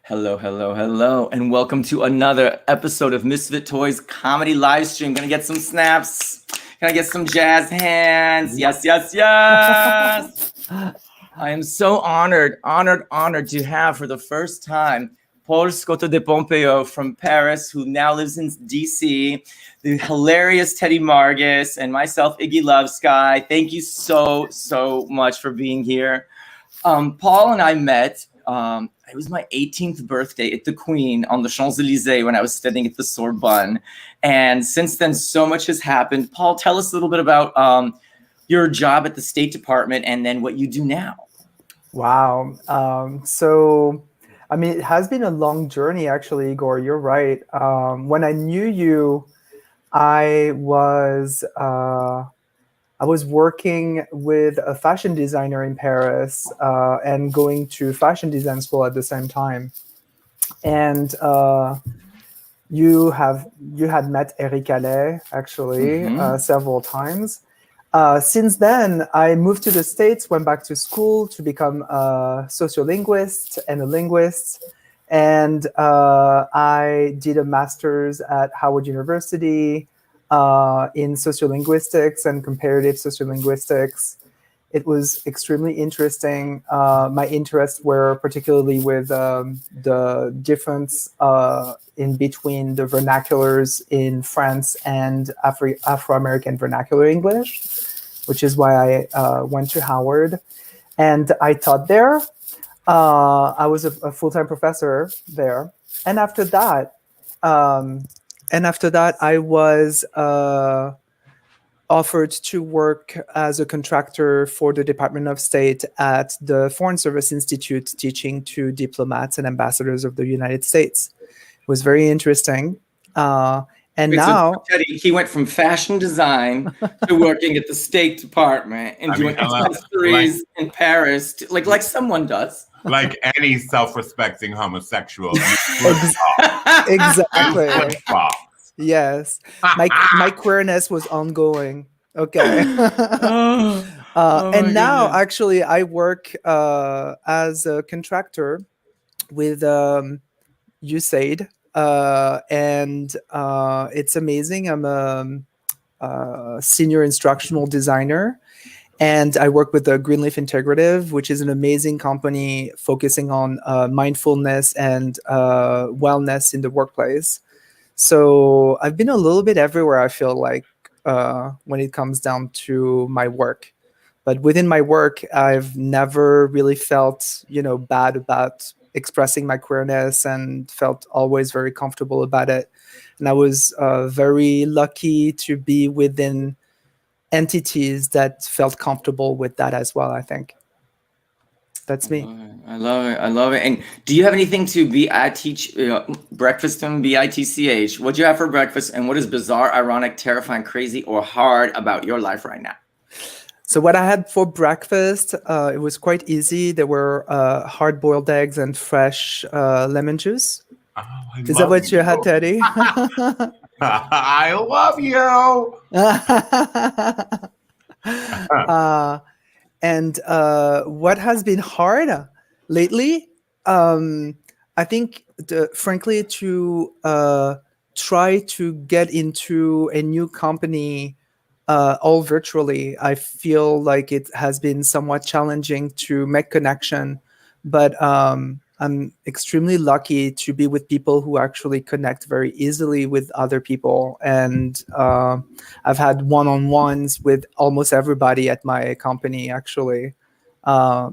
Hello, hello, hello, and welcome to another episode of Misfit Toys comedy live stream. Gonna get some snaps. Can I get some jazz hands? Yes, yes, yes. I am so honored to have for the first time Paul Scotto de Pompéo from Paris, who now lives in DC, the hilarious Teddy Margas, and myself, Iggy Love Sky. Thank you so much for being here. Paul and I met. It was my 18th birthday at the Queen on the Champs-Élysées when I was studying at the Sorbonne. And since then, so much has happened. Paul, tell us a little bit about your job at the State Department and then what you do now. Wow. It has been a long journey, actually, Igor. You're right. When I knew you, I was working with a fashion designer in Paris and going to fashion design school at the same time. And you had met Eric Allais, actually, several times. Since then, I moved to the States, went back to school to become a sociolinguist and a linguist. And I did a master's at Howard University in sociolinguistics and comparative sociolinguistics. It was extremely interesting. My interests were particularly with the difference in between the vernaculars in France and Afro-American vernacular English, which is why I went to Howard. And I taught there. I was a full-time professor there. And after that, I was offered to work as a contractor for the Department of State at the Foreign Service Institute, teaching to diplomats and ambassadors of the United States. It was very interesting. Now Teddy, he went from fashion design to working at the State Department and doing accessories in Paris, like someone does. Like any self-respecting homosexual. Exactly. Yes, my queerness was ongoing. Okay. And now, actually, I work as a contractor with USAID, and it's amazing. I'm a senior instructional designer, and I work with the Greenleaf Integrative, which is an amazing company focusing on mindfulness and wellness in the workplace. So I've been a little bit everywhere, I feel like, when it comes down to my work. But within my work, I've never really felt, bad about expressing my queerness and felt always very comfortable about it. And I was very lucky to be within entities that felt comfortable with that as well, I think. That's me. I love it. And do you have anything to teach breakfast and BITCH? What'd you have for breakfast? And what is bizarre, ironic, terrifying, crazy, or hard about your life right now? So what I had for breakfast, it was quite easy. There were hard-boiled eggs and fresh lemon juice. Is that what you had, Teddy? I love you. And what has been hard lately, I think, frankly, to try to get into a new company all virtually. I feel like it has been somewhat challenging to make connection, but I'm extremely lucky to be with people who actually connect very easily with other people. And I've had one-on-ones with almost everybody at my company, actually.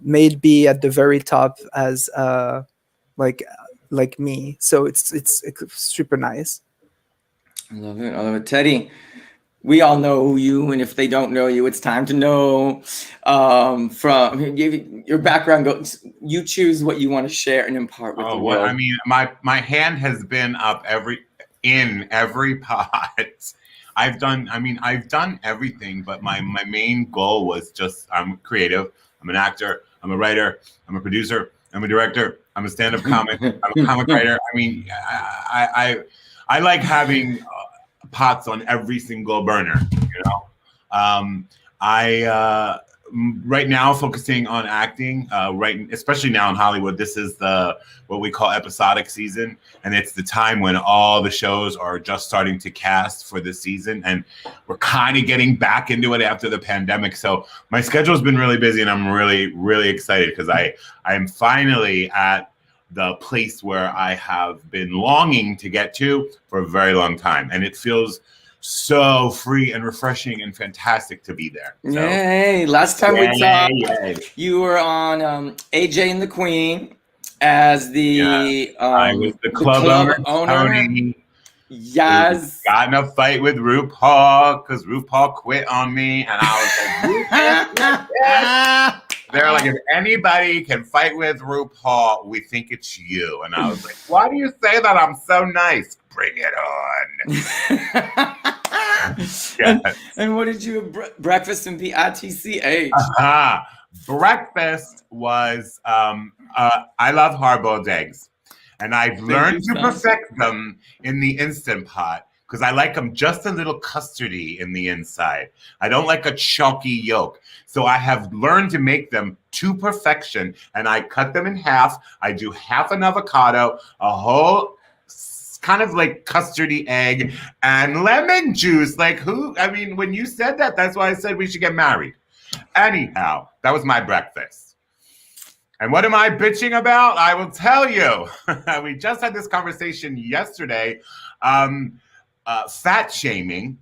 Maybe at the very top as like me. So it's super nice. I love it. Teddy, we all know you, and if they don't know you, it's time to know from your background. You choose what you want to share and impart with the world. Well, I mean, my hand has been up in every pot. I've done everything, but my main goal was just, I'm creative. I'm an actor. I'm a writer. I'm a producer. I'm a director. I'm a stand-up comic. I'm a comic writer. I mean, I like having pots on every single burner, right now focusing on acting. Especially now in Hollywood, this is what we call episodic season, and it's the time when all the shows are just starting to cast for the season, and we're kind of getting back into it after the pandemic. So my schedule's been really busy, and I'm really, really excited because I am finally at the place where I have been longing to get to for a very long time. And it feels so free and refreshing and fantastic to be there. So, yay. Last time we talked, you were on AJ and the Queen as the I was the club owner. Tony. Yes. Got in a fight with RuPaul because RuPaul quit on me. And I was like, they're like, if anybody can fight with RuPaul, we think it's you. And I was like, why do you say that? I'm so nice. Bring it on. And what did you breakfast and BITCH? Breakfast was, I love hard-boiled eggs. And I've learned to perfect them in the Instant Pot because I like them just a little custardy in the inside. I don't like a chalky yolk. So I have learned to make them to perfection, and I cut them in half. I do half an avocado, a whole kind of like custardy egg, and lemon juice. When you said that, that's why I said we should get married. Anyhow, that was my breakfast. And what am I bitching about? I will tell you. We just had this conversation yesterday. Fat shaming.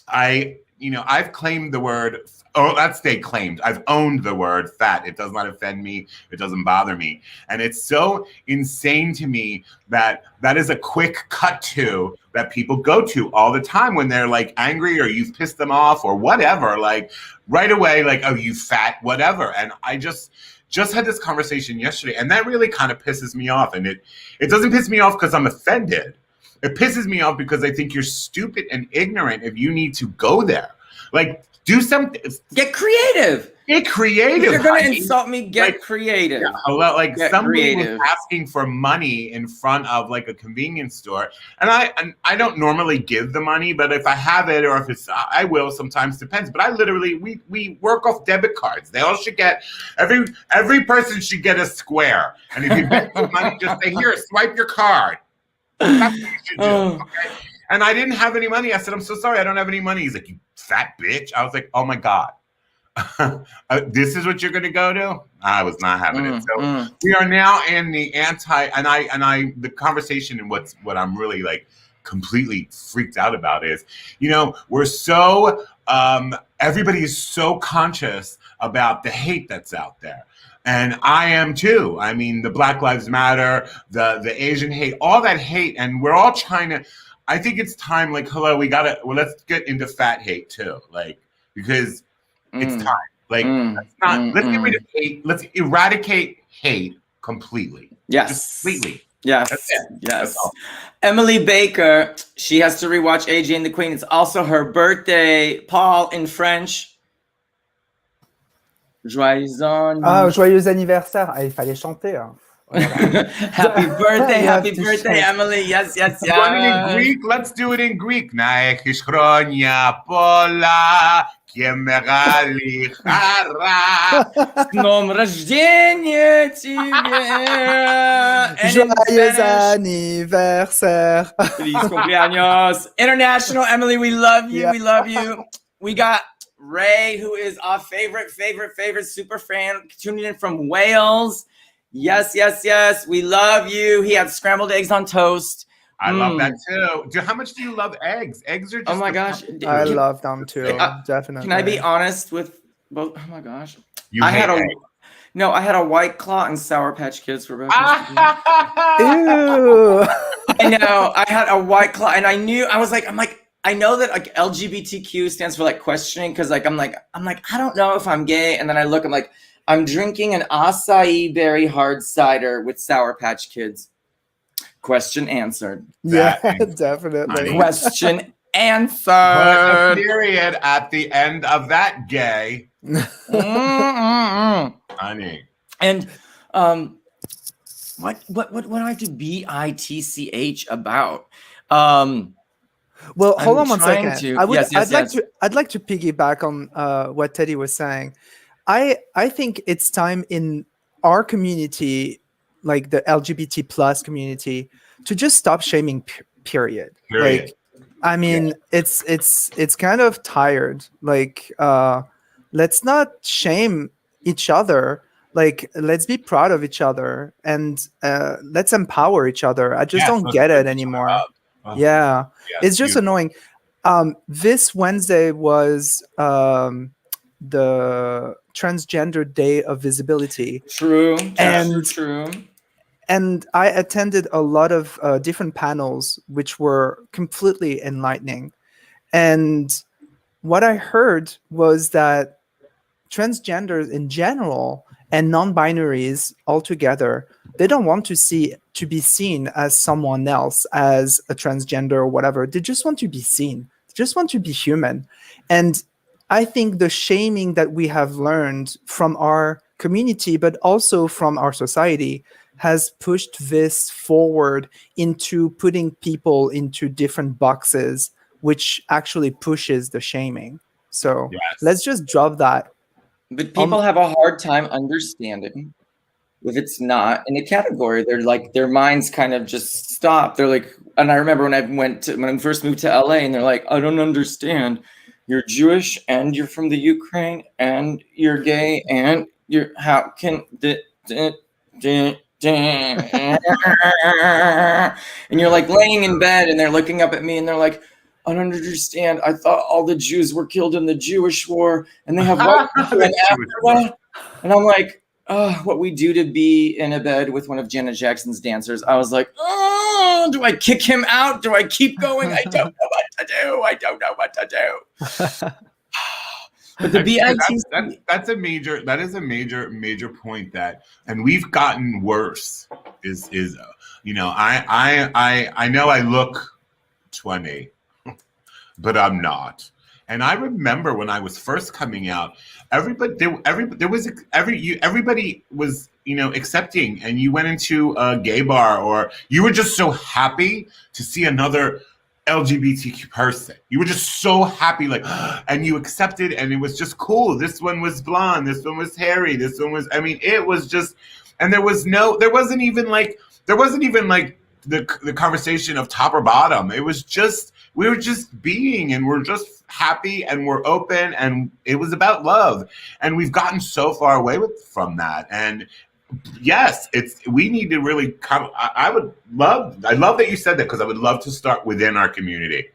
I've claimed the word. Oh, let's stay claimed. I've owned the word fat. It does not offend me. It doesn't bother me. And it's so insane to me that is a quick cut to that people go to all the time when they're like angry or you've pissed them off or whatever. Like right away, like, oh, you fat, whatever. And I just had this conversation yesterday, and that really kind of pisses me off. And it doesn't piss me off because I'm offended. It pisses me off because I think you're stupid and ignorant if you need to go there. Like, do something. Get creative. Get creative. If you're going to insult me, get creative. Yeah, get somebody creative. was asking for money in front of like a convenience store. And I don't normally give the money, but if I have it or if it's, I will sometimes, depends. But I literally, we work off debit cards. They all should get, every person should get a square. And if you bet some money, just say, here, swipe your card. That's what you should do. Okay? And I didn't have any money. I said, I'm so sorry, I don't have any money. He's like, you fat bitch. I was like, oh my God. This is what you're going to go to? I was not having it. So we are now in the the conversation and what I'm really like completely freaked out about is, we're so, everybody is so conscious about the hate that's out there. And I am too. I mean, the Black Lives Matter, the Asian hate, all that hate. And we're all trying to, I think it's time, like, hello, let's get into fat hate too. Like, because it's time. Like, let's get rid of hate. Let's eradicate hate completely. Yes. Just completely. Yes. That's it. Yes. Emily Baker, she has to rewatch AJ and the Queen. It's also her birthday. Paul, in French. Joyeux anniversaire. Il fallait chanter. Hein. Happy birthday, Emily. Yes. Want it in Greek? Let's do it in Greek. Να έχεις χρόνια πολλά και μεγάλη χαρά. С днем рождения тебе. Joyeux anniversaire. Feliz cumpleaños. International, Emily, we love you. Yeah. We love you. We got Ray, who is our favorite super fan, tuning in from Wales. Yes. We love you. He had scrambled eggs on toast. I love that too. How much do you love eggs? Eggs are just. Oh my gosh. I love them too. Definitely. Can I be honest with both? Oh my gosh. I had a White Claw and Sour Patch Kids for breakfast. Ew. I know. I had a White Claw, and I know that like LGBTQ stands for like questioning, because like I'm like I don't know if I'm gay, and then I look, I'm like, I'm drinking an acai berry hard cider with Sour Patch Kids. Question answered. Yeah, definitely. Question answered. Put a period at the end of that, gay. Honey. And what do I have to BITCH about? Well, hold I'm on one trying second. to. I would. Yes, yes, yes. I'd like to piggyback on what Teddy was saying. I think it's time in our community, like the LGBT plus community, to just stop shaming. Period. Period. Like, I mean, it's kind of tired. Like, let's not shame each other. Like, let's be proud of each other, and let's empower each other. I just Yes, don't let's get lift it each other anymore. up. Oh, Yeah, yes, it's just beautiful. annoying. This Wednesday was the Transgender Day of Visibility, True. and True. and I attended a lot of different panels, which were completely enlightening. And what I heard was that transgenders in general and non-binaries altogether, they don't want to be seen as someone else, as a transgender or whatever. They just want to be seen. They just want to be human. And I think the shaming that we have learned from our community, but also from our society, has pushed this forward into putting people into different boxes, which actually pushes the shaming. So Yes. let's just drop that. But people have a hard time understanding if it's not in a category. They're like, their minds kind of just stop. They're like, and I remember when I first moved to LA, and they're like, I don't understand. You're Jewish and you're from the Ukraine and you're gay and you're how can and you're like laying in bed and they're looking up at me and they're like, I don't understand. I thought all the Jews were killed in the Jewish war and they have white people in Africa. And I'm like, oh, what we do to be in a bed with one of Janet Jackson's dancers. I was like, oh, do I kick him out? Do I keep going? I don't know what to do. I don't know what to do. But the BITC, that is a major point that, and we've gotten worse. Is you know, I know I look 20, but I'm not. And I remember when I was first coming out, everybody was, you know, accepting, and you went into a gay bar or you were just so happy to see another LGBTQ person. You were just so happy, like, and you accepted, and it was just cool. This one was blonde, this one was hairy, this one was, I mean, it was just, and there wasn't even like the conversation of top or bottom. It was just, we were just being, and we're just happy, and we're open, and it was about love. And we've gotten so far away from that. And yes, we need to really come. I love that you said that, because I would love to start within our community.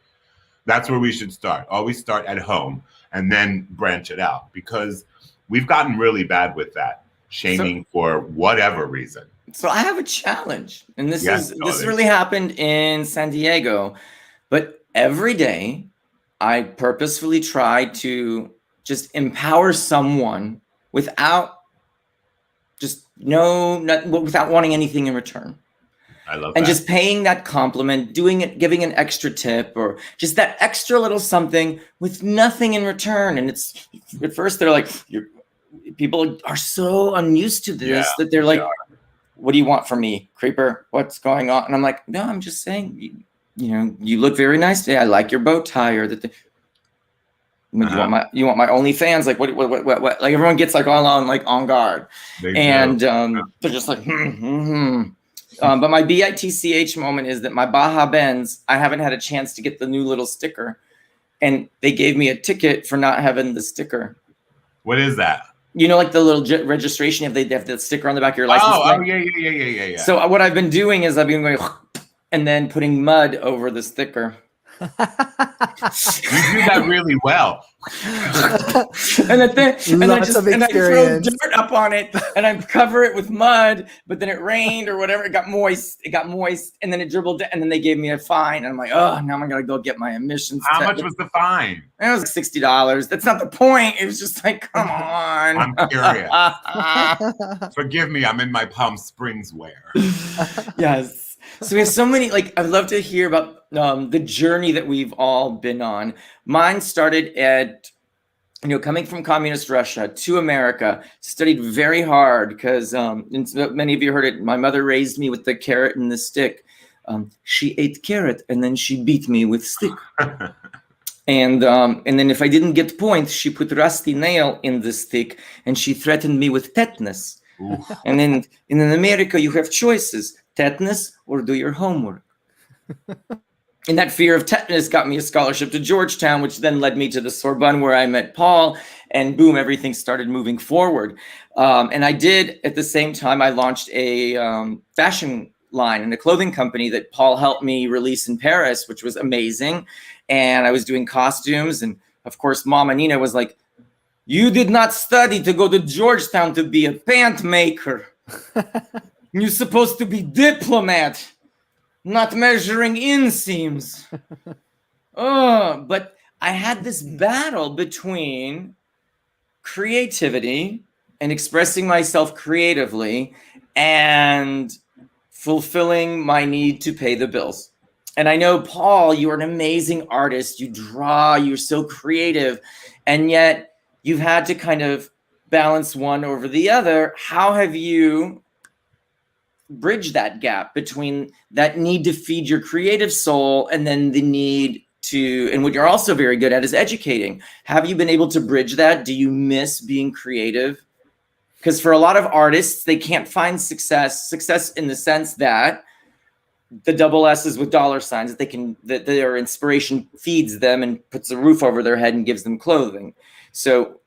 That's where we should start. Always start at home and then branch it out, because we've gotten really bad with that shaming for whatever reason. So I have a challenge, and this really happened in San Diego, but every day I purposefully try to just empower someone without without wanting anything in return. I love and that. Just paying that compliment, doing it, giving an extra tip, or just that extra little something with nothing in return. And it's, at first they're like, people are so unused to this that they're like, what do you want from me, creeper? What's going on? And I'm like, no, I'm just saying, you know, you look very nice today. I like your bow tie, or that. You want my OnlyFans? Like what? Like everyone gets like all on guard, and they're just like, But my BITCH moment is that my Baja Benz, I haven't had a chance to get the new little sticker, and they gave me a ticket for not having the sticker. What is that? You know, like the little registration, if they have the sticker on the back of your license plate. Yeah. So what I've been doing is I've been going and then putting mud over the sticker. You do that really well. and I throw dirt up on it, and I cover it with mud. But then it rained or whatever. It got moist, and then it dribbled. And then they gave me a fine. And I'm like, oh, now I'm gonna go get my emissions. How much was the fine? It was like $60. That's not the point. It was just like, come on. I'm curious. Forgive me. I'm in my Palm Springs wear. Yes. So we have so many, like, I'd love to hear about the journey that we've all been on. Mine started at, coming from communist Russia to America, studied very hard because many of you heard it. My mother raised me with the carrot and the stick. She ate carrot and then she beat me with stick. And then if I didn't get points, she put rusty nail in the stick and she threatened me with tetanus. And then in America, you have choices, tetanus or do your homework. And that fear of tetanus got me a scholarship to Georgetown, which then led me to the Sorbonne where I met Paul, and boom, everything started moving forward. And I did, at the same time, I launched a fashion line and a clothing company that Paul helped me release in Paris, which was amazing. And I was doing costumes. And of course, Mama Nina was like, you did not study to go to Georgetown to be a pant maker. You're supposed to be diplomat, not measuring inseams. But I had this battle between creativity and expressing myself creatively and fulfilling my need to pay the bills. And I know, Paul, you're an amazing artist. You draw, you're so creative, and yet you've had to kind of balance one over the other. How have you bridged that gap between that need to feed your creative soul and then the need to, and what you're also very good at is educating? Have you been able to bridge that? Do you miss being creative? Because for a lot of artists, they can't find success in the sense that the double S's with dollar signs, that their inspiration feeds them and puts a roof over their head and gives them clothing. So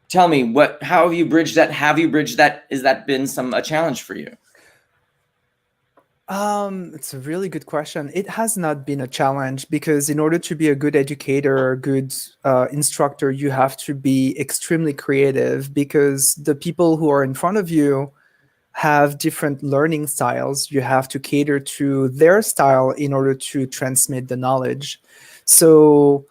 tell me, how have you bridged that? Have you bridged that? Has that been a challenge for you? It's a really good question. It has not been a challenge because in order to be a good educator or a good instructor, you have to be extremely creative because the people who are in front of you have different learning styles. You have to cater to their style in order to transmit the knowledge. So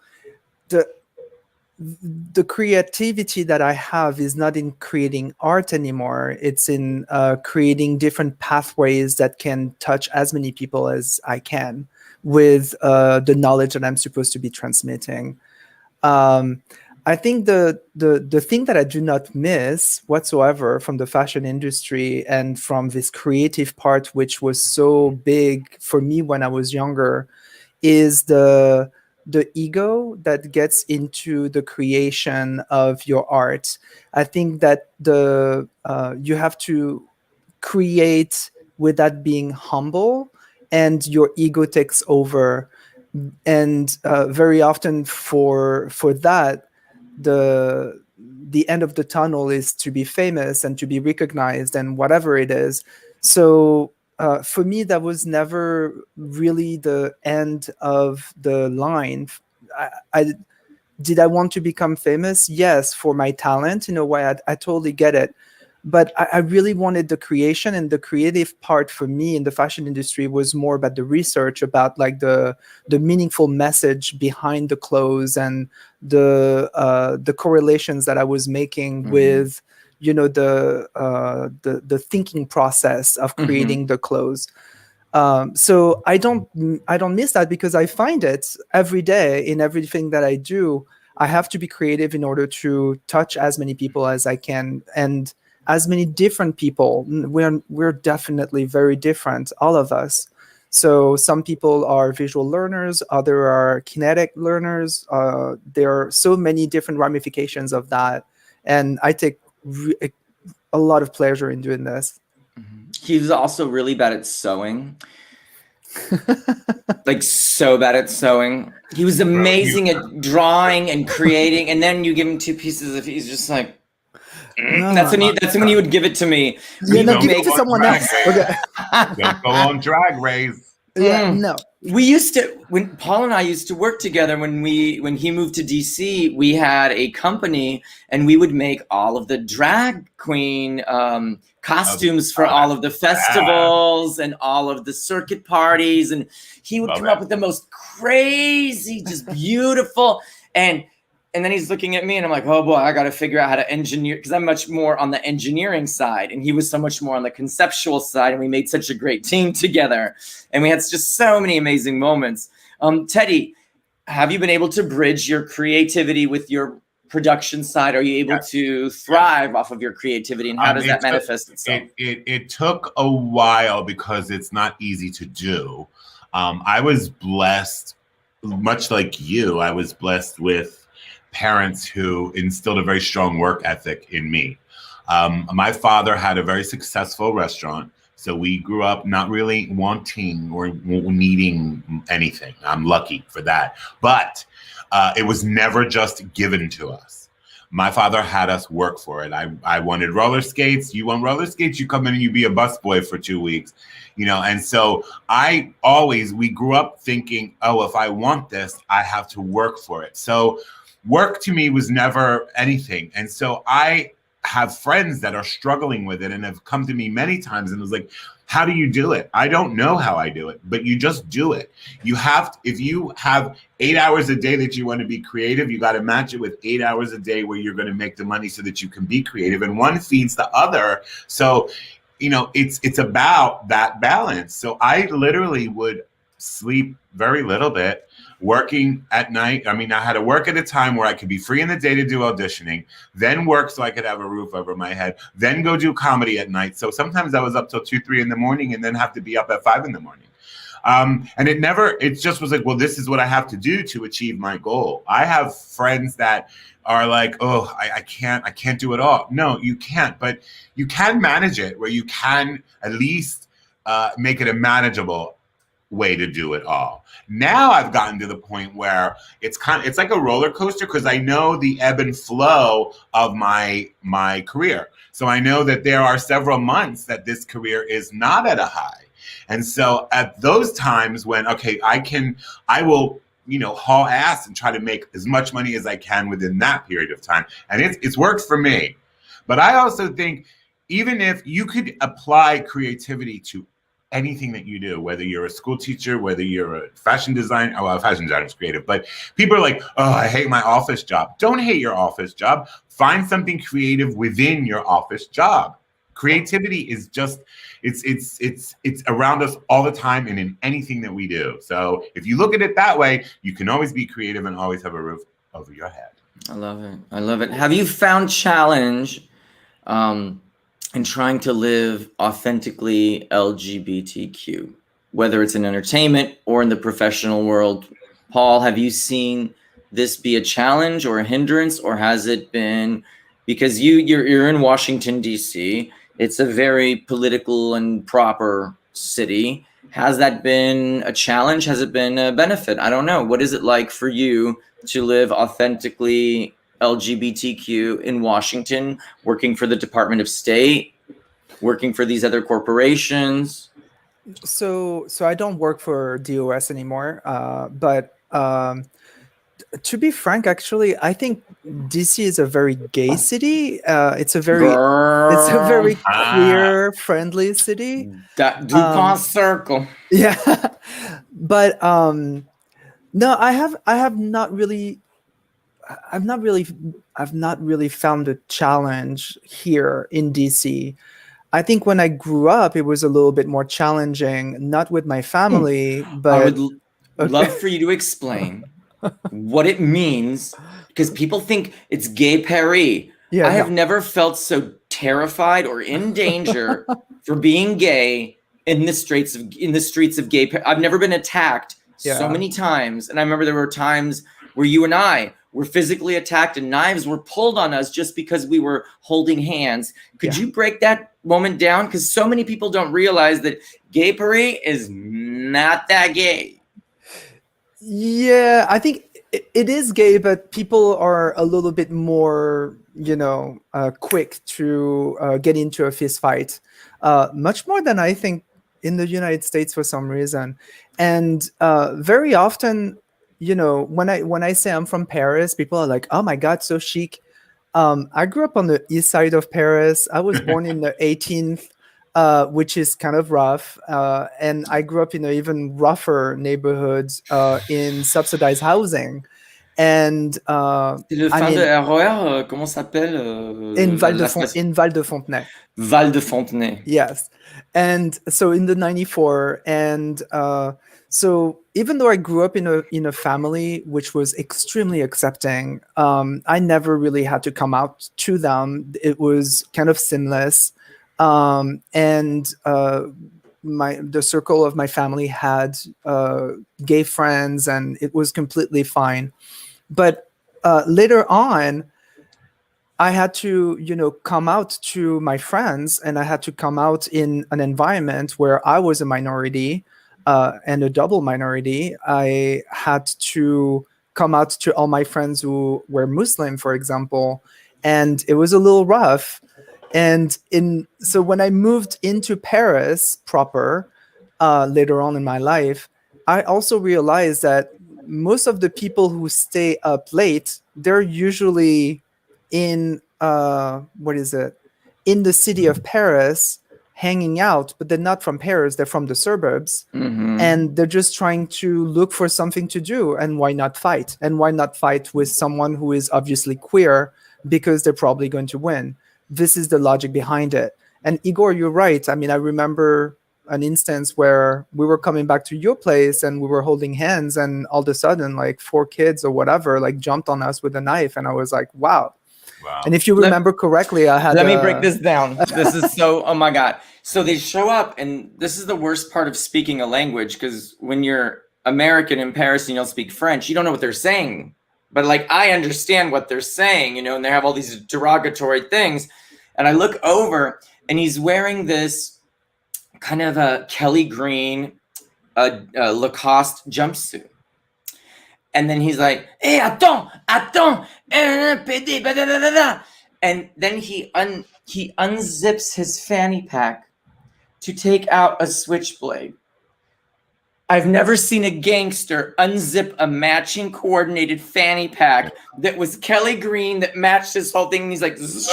the creativity that I have is not in creating art anymore. It's in creating different pathways that can touch as many people as I can with the knowledge that I'm supposed to be transmitting. I think the thing that I do not miss whatsoever from the fashion industry and from this creative part, which was so big for me when I was younger, is the ego that gets into the creation of your art. I think that you have to create with that being humble, and your ego takes over. And very often for that, the end of the tunnel is to be famous and to be recognized and whatever it is. So for me, that was never really the end of the line. Did I want to become famous? Yes, for my talent in a way. I totally get it. But I really wanted the creation, and the creative part for me in the fashion industry was more about the research, about like the meaningful message behind the clothes and the correlations that I was making with, you know, the thinking process of creating the clothes. So I don't miss that because I find it every day in everything that I do. I have to be creative in order to touch as many people as I can, and as many different people. We're definitely very different, all of us. So some people are visual learners, other are kinetic learners. There are so many different ramifications of that, and I take a lot of pleasure in doing this. He was also really bad at sewing. Like so bad at sewing. He was amazing at drawing and creating, and then you give him two pieces of, he's just like, No. that's when he would give it to me. Yeah, no, give it to someone else. Okay. Don't go on Drag Race. Yeah, no. We used to, when Paul and I used to work together, when he moved to DC, we had a company and we would make all of the drag queen costumes for all of the festivals and all of the circuit parties. And he would come up with the most crazy, just beautiful. And then he's looking at me and I'm like, oh boy, I got to figure out how to engineer, because I'm much more on the engineering side and he was so much more on the conceptual side, and we made such a great team together and we had just so many amazing moments. Teddy, have you been able to bridge your creativity with your production side are you able to thrive off of your creativity, and how does that manifest itself? It took a while because it's not easy to do. I was blessed, much like you, I was blessed with parents who instilled a very strong work ethic in me. My father had a very successful restaurant, so we grew up not really wanting or needing anything. I'm lucky for that. But it was never just given to us. My father had us work for it. I wanted roller skates. You want roller skates? You come in and you be a busboy for 2 weeks, you know? And so we grew up thinking, oh, if I want this, I have to work for it. So work to me was never anything. And so I have friends that are struggling with it and have come to me many times and was like, how do you do it? I don't know how I do it, but you just do it. You have to, if you have 8 hours a day that you want to be creative, you got to match it with 8 hours a day where you're going to make the money so that you can be creative, and one feeds the other. So, you know, it's about that balance. So I literally would sleep very little bit, working at night. I mean, I had to work at a time where I could be free in the day to do auditioning, then work so I could have a roof over my head, then go do comedy at night. So sometimes I was up till 2, 3 in the morning and then have to be up at 5 in the morning. And it just was like, well, this is what I have to do to achieve my goal. I have friends that are like, oh, I can't do it all. No, you can't, but you can manage it where you can at least make it a manageable way to do it all. Now I've gotten to the point where it's like a roller coaster, because I know the ebb and flow of my career. So I know that there are several months that this career is not at a high. And so at those times when, okay, I will, you know, haul ass and try to make as much money as I can within that period of time. And it's worked for me. But I also think even if you could apply creativity to anything that you do, whether you're a school teacher, whether you're a fashion designer, well, fashion designer is creative, but people are like, oh, I hate my office job. Don't hate your office job. Find something creative within your office job. Creativity is just, it's around us all the time and in anything that we do. So if you look at it that way, you can always be creative and always have a roof over your head. I love it. I love it. Have you found challenge in trying to live authentically LGBTQ, whether it's in entertainment or in the professional world? Paul, have you seen this be a challenge or a hindrance, or has it been, because you're in Washington, D.C., it's a very political and proper city. Has that been a challenge? Has it been a benefit? I don't know. What is it like for you to live authentically LGBTQ in Washington, working for the Department of State, working for these other corporations? So I don't work for DOS anymore, but to be frank, actually, I think DC is a very gay city. It's a very queer friendly city. That DuPont circle. Yeah, but no, I've not really found a challenge here in DC. I think when I grew up, it was a little bit more challenging, not with my family, but I would love for you to explain what it means, because people think it's gay Paris. Yeah, I have never felt so terrified or in danger for being gay in the streets of gay Paris. I've never been attacked so many times, and I remember there were times where you and I were physically attacked and knives were pulled on us just because we were holding hands. Could you break that moment down? Because so many people don't realize that gay Paris is not that gay. Yeah, I think it is gay, but people are a little bit more, quick to get into a fist fight, much more than I think in the United States for some reason. And very often, when I say I'm from Paris, people are like, "Oh my God, so chic." I grew up on the east side of Paris. I was born in the 18th. Which is kind of rough. And I grew up in an even rougher neighborhoods in subsidized housing. And C'est le fin de RER, comment s'appelle in Val de Fontenay. Val de Fontenay. Yes. And so in the 94, and so even though I grew up in a family which was extremely accepting, I never really had to come out to them. It was kind of seamless. And the circle of my family had gay friends, and it was completely fine. But later on, I had to, come out to my friends, and I had to come out in an environment where I was a minority and a double minority. I had to come out to all my friends who were Muslim, for example, and it was a little rough. And so when I moved into Paris proper later on in my life, I also realized that most of the people who stay up late, they're usually in in the city of Paris, hanging out, but they're not from Paris, they're from the suburbs. Mm-hmm. And they're just trying to look for something to do. And why not fight? And why not fight with someone who is obviously queer, because they're probably going to win? This is the logic behind it. And Igor, you're right. I mean, I remember an instance where we were coming back to your place and we were holding hands, and all of a sudden, like 4 kids or whatever, like jumped on us with a knife. And I was like, wow. And if you remember correctly, I had... Let me break this down. This is so, oh my God. So they show up, and this is the worst part of speaking a language, because when you're American in Paris and you don't speak French, you don't know what they're saying. But like, I understand what they're saying, and they have all these derogatory things. And I look over, and he's wearing this kind of a Kelly green Lacoste jumpsuit. And then he's like, hey, attends, PD, and then he unzips his fanny pack to take out a switchblade. I've never seen a gangster unzip a matching coordinated fanny pack that was Kelly green that matched his whole thing. And he's like, zip!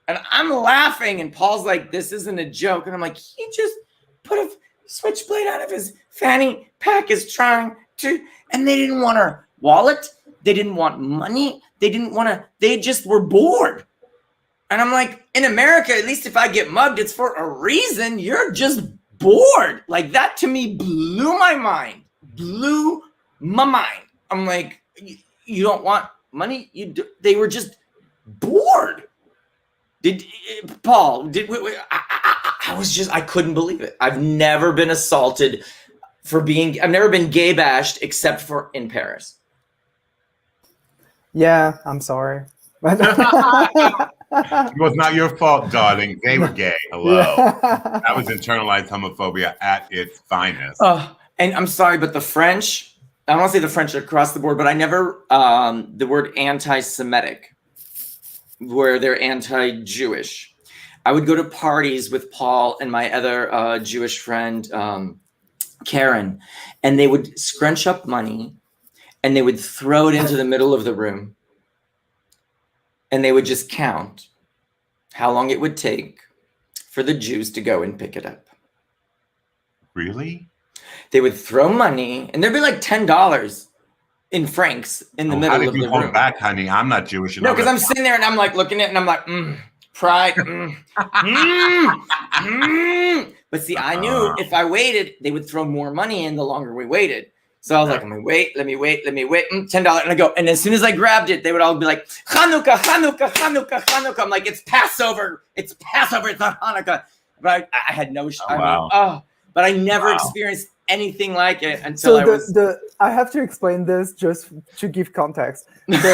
And I'm laughing, and Paul's like, this isn't a joke. And I'm like, he just put a switchblade out of his fanny pack, is trying to... And they didn't want her wallet. They didn't want money. They just were bored. And I'm like, in America, at least if I get mugged, it's for a reason. You're just bored. Like, that to me blew my mind. I'm like, you don't want money? They were just bored. I couldn't believe it. I've never been assaulted I've never been gay bashed except for in Paris. Yeah, I'm sorry. It was not your fault, darling. They were gay. Hello. Yeah. That was internalized homophobia at its finest. And I'm sorry, but the French, I don't want to say the French across the board, but I never, the word anti-Semitic, where they're anti-Jewish. I would go to parties with Paul and my other Jewish friend, Karen, and they would scrunch up money and they would throw it into the middle of the room, and they would just count how long it would take for the Jews to go and pick it up. Really? They would throw money, and there'd be like $10 in francs in the middle of the room. How did you hold back, honey? I'm not Jewish. No, because I'm sitting there and I'm like looking at it and I'm like, pride. But see, I knew if I waited, they would throw more money in the longer we waited. So I was like, let me wait, $10. And I go, and as soon as I grabbed it, they would all be like, Hanukkah, Hanukkah, Hanukkah, Hanukkah. I'm like, it's Passover, it's not Hanukkah. But I had no, but I never experienced anything like it until I have to explain this just to give context. What is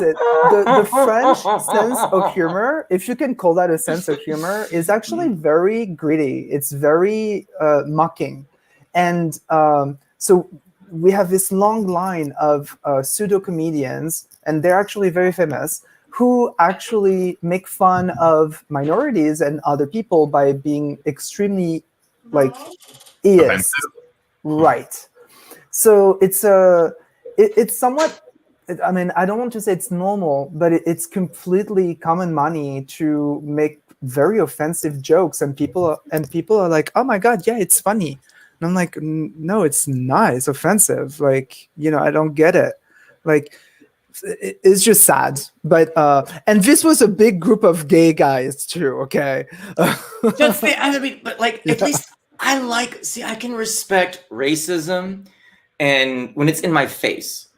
it? The French sense of humor, if you can call that a sense of humor, is actually very gritty. It's very mocking. And so we have this long line of pseudo comedians, and they're actually very famous, who actually make fun of minorities and other people by being extremely right. So it's somewhat, I mean, I don't want to say it's normal, but it's completely common money to make very offensive jokes, and people are like, oh my God, yeah, it's funny. And I'm like, no, it's not. It's offensive. Like, you know, I don't get it. Like, it's just sad. But and this was a big group of gay guys too. Okay. I mean, but like, at least I can respect racism, and when it's in my face.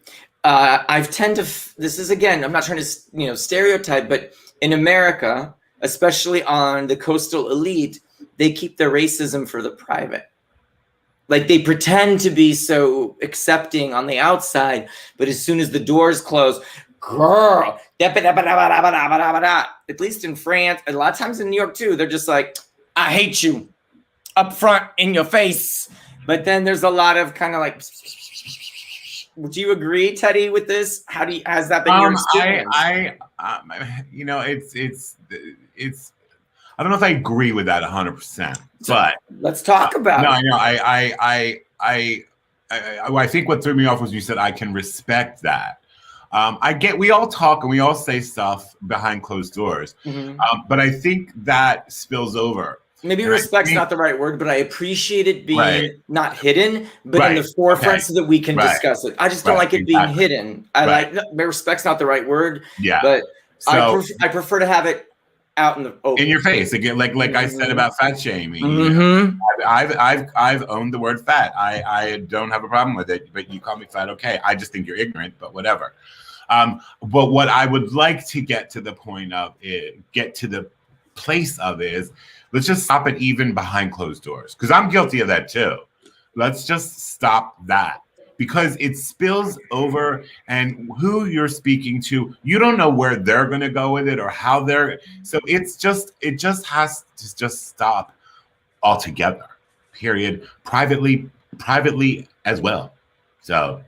I've tend to. This is, again, I'm not trying to, you know, stereotype, but in America, especially on the coastal elite, they keep their racism for the private. Like, they pretend to be so accepting on the outside, but as soon as the doors close, girl, at least in France, a lot of times in New York too, they're just like, I hate you, up front in your face. But then there's a lot of kind of like, would you agree, Teddy, with this? Has that been your experience? You know, it's. I don't know if I agree with that 100%, but let's talk about it. No, I think what threw me off was you said I can respect that. We all talk and we all say stuff behind closed doors, but I think that spills over. Maybe respect's not the right word, but I appreciate it being not hidden, but in the forefront so that we can discuss it. I just don't like it being hidden. Respect's not the right word, but so, I prefer to have it out in the open. In your face, again, like I said about fat shaming. You know, I've owned the word fat. I don't have a problem with it, but you call me fat, okay. I just think you're ignorant, but whatever. But what I would like to get to the point of place of is, let's just stop it even behind closed doors, because I'm guilty of that too. Let's just stop that, because it spills over, and who you're speaking to, you don't know where they're going to go with it or how they're. So it just has to just stop altogether. Period. Privately as well. So.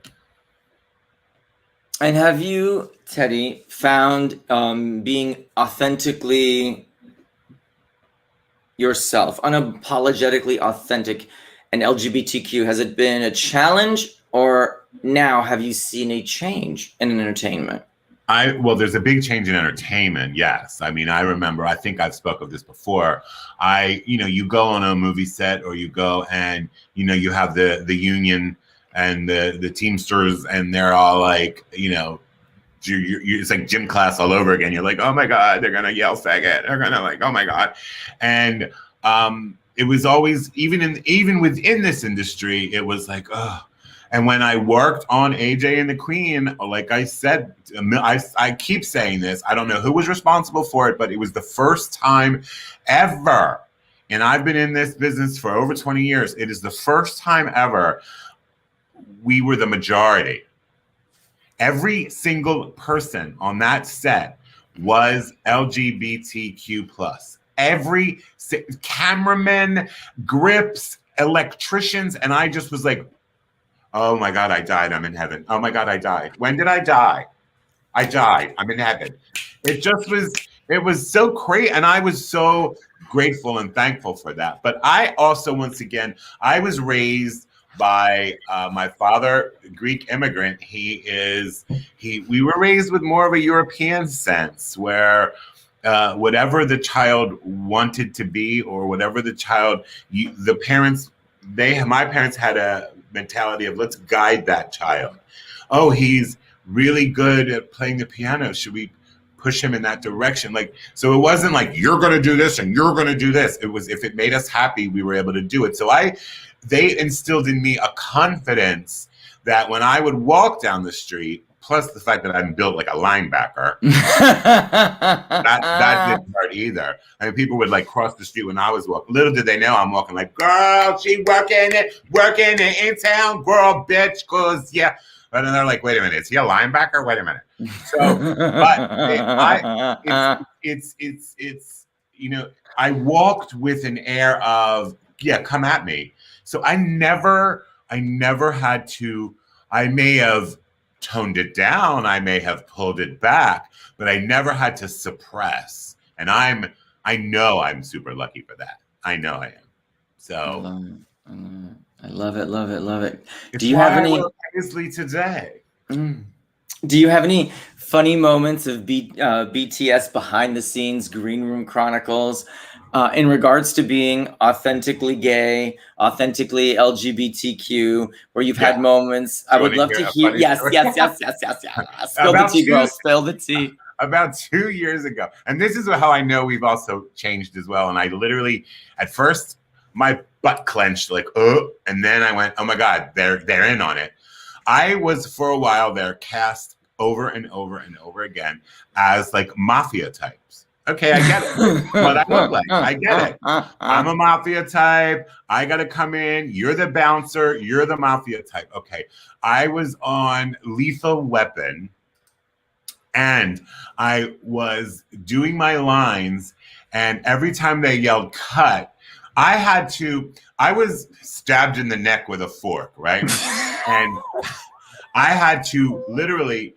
And have you, Teddy, found being authentically yourself, unapologetically authentic, and LGBTQ, has it been a challenge, or now have you seen a change in entertainment? Well, there's a big change in entertainment. Yes. I mean, I remember, I think I've spoke of this before. You go on a movie set, or you go and, you have the union and the Teamsters, and they're all like, it's like gym class all over again. You're like, oh my God, they're going to yell faggot. They're going to like, oh my God. And it was always, even within this industry, it was like, oh. And when I worked on AJ and the Queen, like I said, I keep saying this, I don't know who was responsible for it, but it was the first time ever, and I've been in this business for over 20 years, it is the first time ever we were the majority. Every single person on that set was LGBTQ+. Every cameraman, grips, electricians, and I just was like, oh my God, I died. I'm in heaven. Oh my God, I died. When did I die? I died. I'm in heaven. It was so great. And I was so grateful and thankful for that. But I also, once again, I was raised by my father, Greek immigrant. We were raised with more of a European sense, where whatever the child wanted to be, or whatever the child, my parents had a mentality of, let's guide that child. Oh, he's really good at playing the piano. Should we push him in that direction? Like, so it wasn't like, you're going to do this and you're going to do this. It was, if it made us happy, we were able to do it. So they instilled in me a confidence that when I would walk down the street, plus the fact that I'm built like a linebacker, that didn't hurt either. I mean, people would like cross the street when I was walking. Little did they know I'm walking like, girl, she working in town, girl, bitch, cause yeah. But then they're like, wait a minute, is he a linebacker? Wait a minute. So, but it's I walked with an air of, yeah, come at me. So I never had to. I may have toned it down, I may have pulled it back, but I never had to suppress. And I know I'm super lucky for that. I know I am. So I love it. Do you have any Paisley today? Do you have any funny moments of BTS behind the scenes green room chronicles in regards to being authentically gay, authentically LGBTQ, where you've had moments? I would love to hear. Yes. Spill the tea, girl. Spill the tea. About 2 years ago, and this is how I know we've also changed as well. And I literally, at first, my butt clenched, like, oh, and then I went, oh my God, they're in on it. I was for a while there cast over and over and over again as like mafia types. Okay, I get it. What I look like, I get it. I'm a mafia type. I gotta come in. You're the bouncer. You're the mafia type. Okay, I was on Lethal Weapon, and I was doing my lines, and every time they yelled cut, I was stabbed in the neck with a fork, right? And I had to literally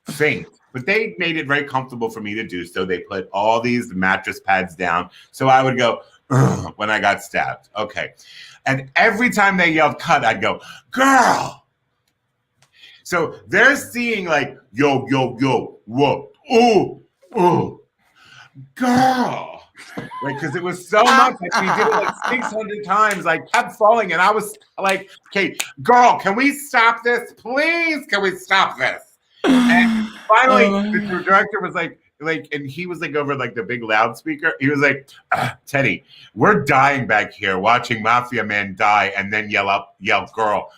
faint. But they made it very comfortable for me to do so. They put all these mattress pads down. So I would go, ugh, when I got stabbed. Okay. And every time they yelled cut, I'd go, girl. So they're seeing like, yo, whoa, ooh, girl. Like, because it was so much. Like, we did it like 600 times. I kept falling, and I was like, okay, girl, can we stop this? Please, can we stop this? And finally, the director was like, and he was like over like the big loudspeaker. He was like, Teddy, we're dying back here watching Mafia Man die and then yell girl.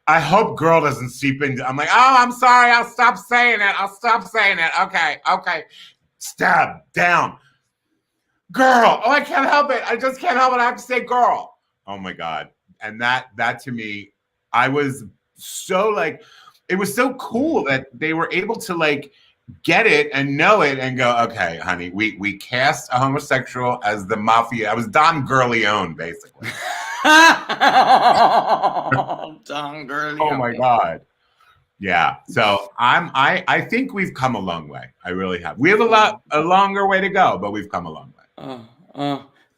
I hope girl doesn't seep into. I'm like, oh, I'm sorry. I'll stop saying it. Okay. Stab down. Girl. Oh, I can't help it. I just can't help it. I have to say girl. Oh my God. And that to me, I was so like, it was so cool that they were able to like get it and know it and go, okay, honey, we cast a homosexual as the mafia. I was Don Corleone, basically. Don Corleone. Oh my God. Yeah. So I think we've come a long way. I really have. We have a longer way to go, but we've come a long way.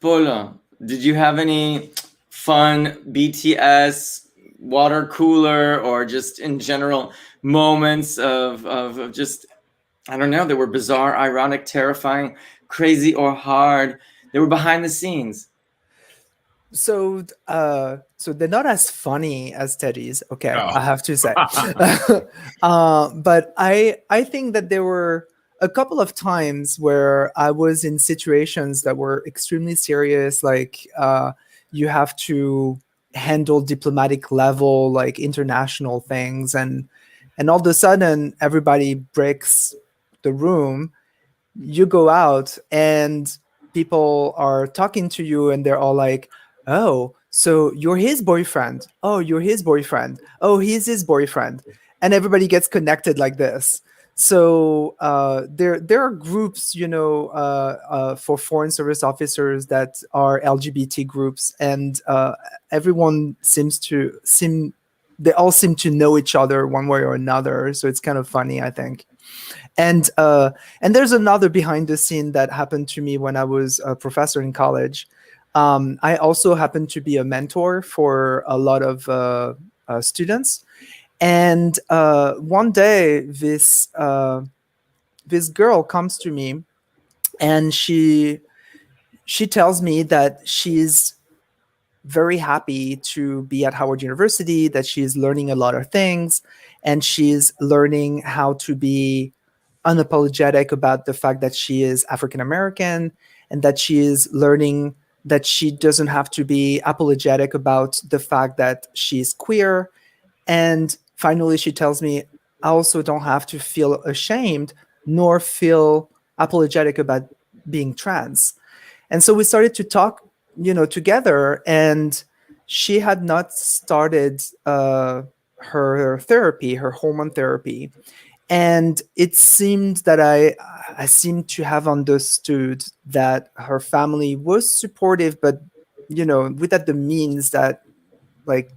Paula, did you have any fun BTS water cooler or just in general moments of just, I don't know, they were bizarre, ironic, terrifying, crazy, or hard? They were behind the scenes. So they're not as funny as Teddy's, okay, I have to say. But I think that there were a couple of times where I was in situations that were extremely serious, like you have to handle diplomatic level, like international things, and all of a sudden everybody breaks the room. You go out and people are talking to you and they're all like, oh, so you're his boyfriend. Oh, you're his boyfriend. Oh, he's his boyfriend. And everybody gets connected like this. So there are groups, for foreign service officers that are LGBT groups, and everyone they all seem to know each other one way or another. So it's kind of funny, I think. And there's another behind the scene that happened to me when I was a professor in college. I also happened to be a mentor for a lot of students. And one day, this girl comes to me, and she tells me that she's very happy to be at Howard University, that she's learning a lot of things, and she's learning how to be unapologetic about the fact that she is African American, and that she is learning that she doesn't have to be apologetic about the fact that she's queer. And finally, she tells me, I also don't have to feel ashamed nor feel apologetic about being trans. And so we started to talk, together, and she had not started her therapy, her hormone therapy. And it seemed that I seemed to have understood that her family was supportive, but, without the means that, that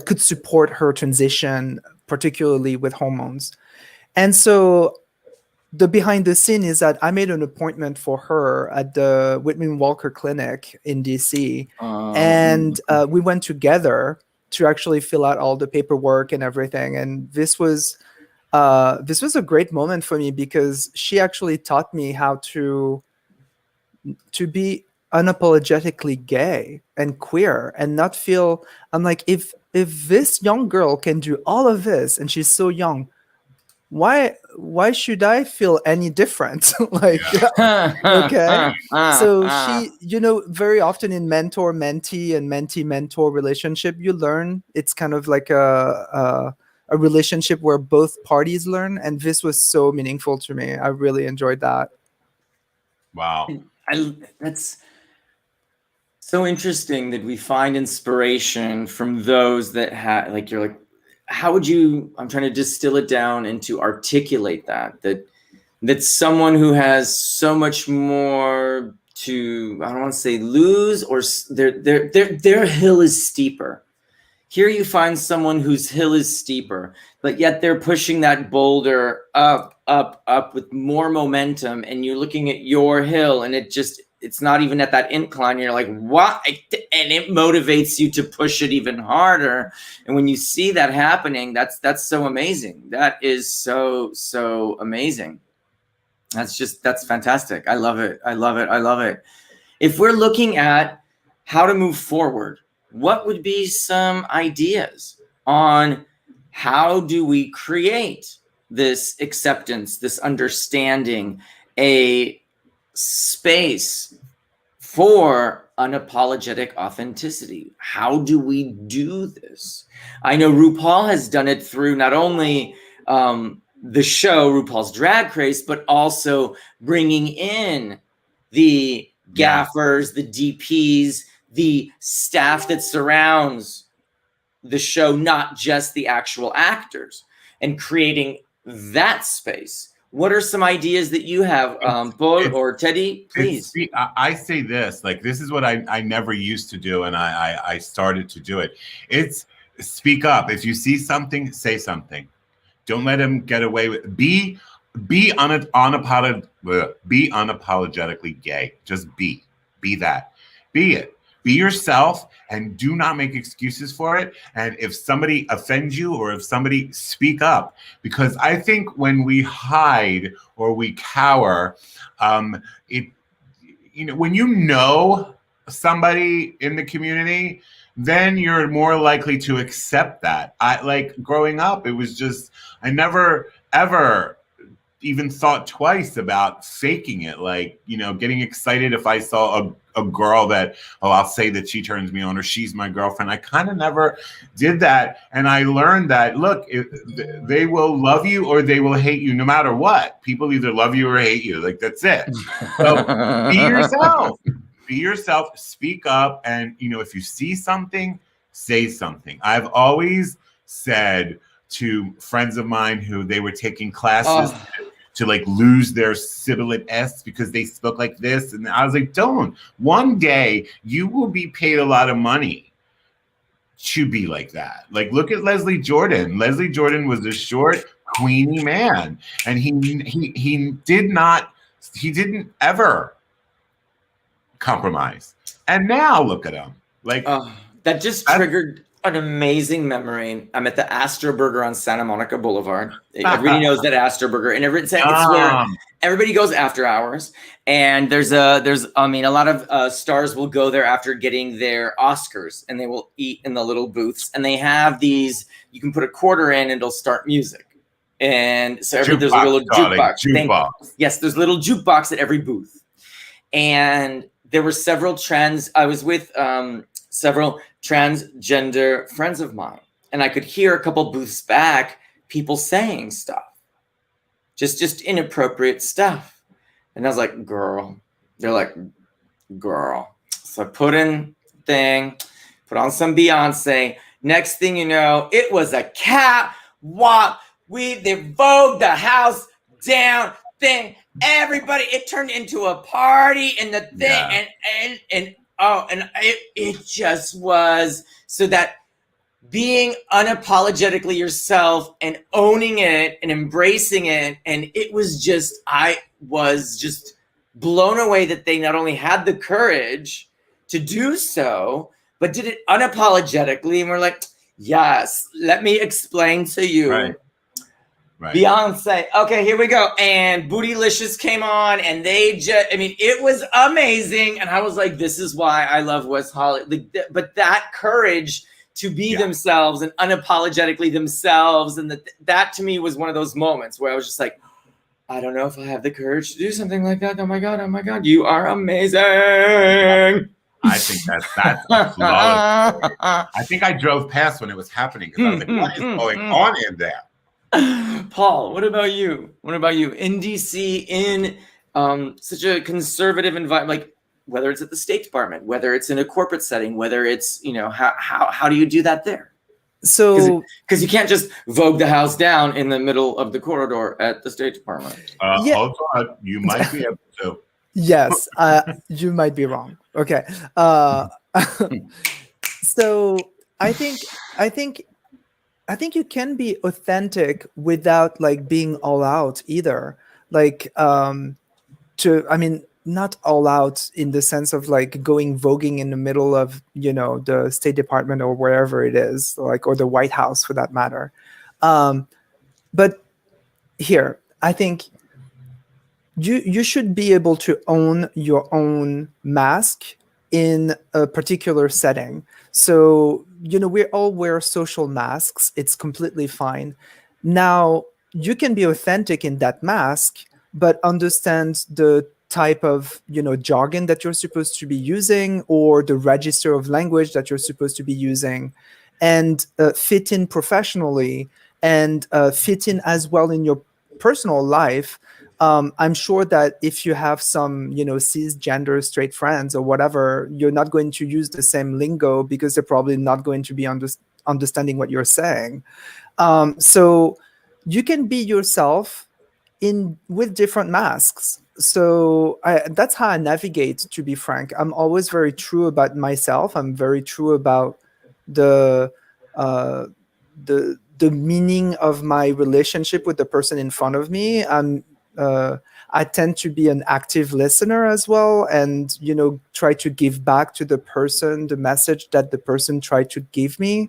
could support her transition, particularly with hormones. And so the behind the scene is that I made an appointment for her at the Whitman Walker Clinic in DC. And we went together, to actually fill out all the paperwork and everything. And this was a great moment for me, because she actually taught me how to be unapologetically gay and queer, and not feel, I'm like, if this young girl can do all of this and she's so young, why should I feel any different? Like, okay. So she, very often in mentor-mentee and mentee-mentor relationship, you learn, it's kind of like a relationship where both parties learn. And this was so meaningful to me. I really enjoyed that. Wow. That's so interesting that we find inspiration from those that have, like, you're like, how would you, I'm trying to distill it down and to articulate that someone who has so much more to, I don't want to say lose, or their hill is steeper. Here you find someone whose hill is steeper, but yet they're pushing that boulder up, up, up with more momentum. And you're looking at your hill, and it's not even at that incline. You're like, what? And it motivates you to push it even harder. And when you see that happening, that's so amazing. That is so amazing. That's fantastic. I love it. I love it. I love it. If we're looking at how to move forward, what would be some ideas on how do we create this acceptance, this understanding, a space for unapologetic authenticity? How do we do this? I know RuPaul has done it through not only the show RuPaul's Drag Race, but also bringing in the gaffers, the DPs, the staff that surrounds the show, not just the actual actors, and creating that space. What are some ideas that you have, Paul or Teddy? Please. I say this, like, this is what I never used to do, and I started to do it. It's speak up. If you see something, say something. Don't let him get away with. Be unapologetically gay. Just be that. Be it. Be yourself, and do not make excuses for it. And if somebody offends you, or if somebody, speak up, because I think when we hide or we cower, when you know somebody in the community, then you're more likely to accept that. Growing up, it was just, I never ever even thought twice about faking it, getting excited if I saw a girl that, I'll say that she turns me on, or she's my girlfriend. I kind of never did that. And I learned that, look, they will love you or they will hate you no matter what. People either love you or hate you. That's it. So be yourself. Be yourself, speak up, and if you see something, say something. I've always said to friends of mine who they were taking classes to lose their sibilant S because they spoke like this, and I was like, don't. One day you will be paid a lot of money to be like that. Look at Leslie Jordan. Leslie Jordan was a short, queenie man, and he didn't ever compromise. And now look at him. That just triggered an amazing memory. I'm at the Astor Burger on Santa Monica Boulevard. Everybody knows that Astor Burger, and it's where everybody goes after hours. And there's a lot of stars will go there after getting their Oscars, and they will eat in the little booths. And they have these, you can put a quarter in and it'll start music. And so there's a little jukebox. Yes, there's a little jukebox at every booth. And there were several trends. I was with several transgender friends of mine, and I could hear a couple booths back people saying stuff, just inappropriate stuff. And I was like, girl. They're like, girl. So I put on some Beyonce. Next thing you know, it was a catwalk. They vogued the house down thing. Everybody, it turned into a party and the thing, and it just was. So that being unapologetically yourself and owning it and embracing it, and it was just, I was just blown away that they not only had the courage to do so, but did it unapologetically. And we're like, Yes. Let me explain to you. Right. Beyonce. Okay, here we go. And Bootylicious came on, and they just, I mean, it was amazing. And I was like, this is why I love West Hollywood. But that courage to be themselves and unapologetically themselves, and that to me was one of those moments where I was just like, I don't know if I have the courage to do something like that. Oh my God, you are amazing. I think that's flawless. I think I drove past when it was happening because I was like, what is going on in there? Paul, what about you? What about you in DC, in such a conservative environment, like whether it's at the State Department, whether it's in a corporate setting, whether it's, you know, how do you do that there? So, because you can't just vogue the house down in the middle of the corridor at the State Department. Hold on, you might be able to. Yes, you might be wrong. Okay. So I think you can be authentic without like being all out either. Like not all out in the sense of like going voguing in the middle of, you know, the State Department or wherever it is, like, or the White House for that matter. But here, I think you should be able to own your own mask in a particular setting. So, you know, we all wear social masks. It's completely fine. Now, you can be authentic in that mask, but understand the type of, you know, jargon that you're supposed to be using, or the register of language that you're supposed to be using, and fit in professionally, and fit in as well in your personal life. I'm sure that if you have some, you know, cisgender straight friends or whatever, you're not going to use the same lingo because they're probably not going to be understanding what you're saying. So you can be yourself with different masks. So that's how I navigate, to be frank. I'm always very true about myself. I'm very true about the meaning of my relationship with the person in front of me. I tend to be an active listener as well, and, you know, try to give back to the person the message that the person tried to give me.